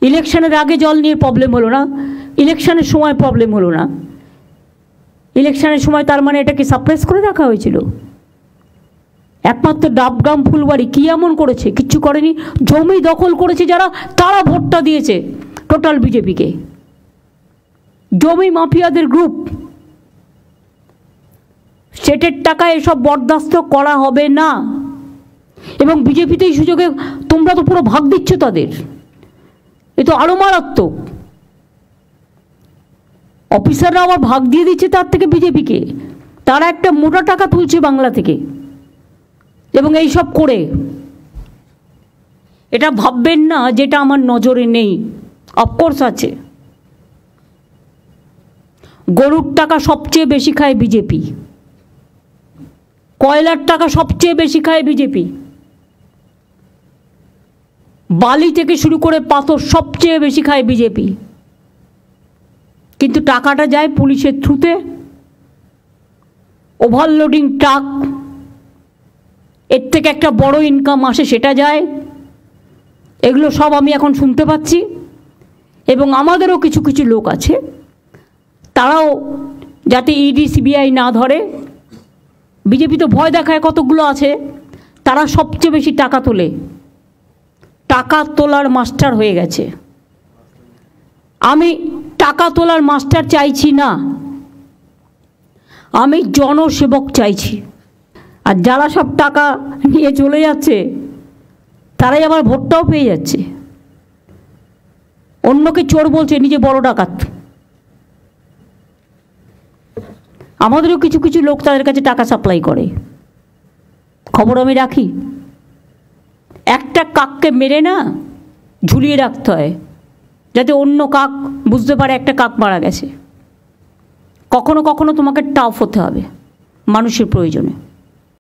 ইলেকশনের আগে জল নিয়ে প্রবলেম হলো না, ইলেকশনের সময় প্রবলেম হলো না। ইলেকশনের সময় তার মানে এটাকে সাপ্রেস করে রাখা হয়েছিল। একমাত্র ডাবগ্রাম ফুলবাড়ি কী এমন করেছে? কিচ্ছু করেনি। জমি দখল করেছে যারা, তারা ভোটটা দিয়েছে টোটাল বিজেপিকে। জমি মাফিয়াদের গ্রুপ। স্টেটের টাকা এসব বরদাস্ত করা হবে না। এবং বিজেপিতে এই সুযোগে তোমরা তো পুরো ভাগ দিচ্ছ তাদের, এ তো আরও মারাত্মক। অফিসাররা আবার ভাগ দিয়ে দিচ্ছে তার থেকে বিজেপিকে। তারা একটা মোটা টাকা তুলছে বাংলা থেকে। এবং এই সব করে এটা ভাববেন না যেটা আমার নজরে নেই, অফকোর্স আছে। গরুর টাকা সবচেয়ে বেশি খায় বিজেপি, কয়লার টাকা সবচেয়ে বেশি খায় বিজেপি, বালি থেকে শুরু করে পাথর সবচেয়ে বেশি খায় বিজেপি। কিন্তু টাকাটা যায় পুলিশের থ্রুতে, ওভারলোডিং ট্রাক, এর থেকে একটা বড় ইনকাম আসে, সেটা যায়। এগুলো সব আমি এখন শুনতে পাচ্ছি। এবং আমাদেরও কিছু কিছু লোক আছে, তারাও যাতে ইডি সিবিআই না ধরে, বিজেপি তো ভয় দেখায় কতগুলো আছে, তারা সবচেয়ে বেশি টাকা তোলে, টাকা তোলার মাস্টার হয়ে গেছে। আমি টাকা তোলার মাস্টার চাইছি না, আমি জনসেবক চাইছি। আর যারা সব টাকা নিয়ে চলে যাচ্ছে তারাই আবার ভোটটাও পেয়ে যাচ্ছে। অন্যকে চোর বলছে, নিজে বড় ডাকাত। আমাদেরও কিছু কিছু লোক তাদের কাছে টাকা সাপ্লাই করে, খবর আমি রাখি। একটা কাককে মেরে না ঝুলিয়ে রাখতে হয়, যাতে অন্য কাক বুঝতে পারে একটা কাক মারা গেছে। কখনো কখনো তোমাকে টাফ হতে হবে মানুষের প্রয়োজনে।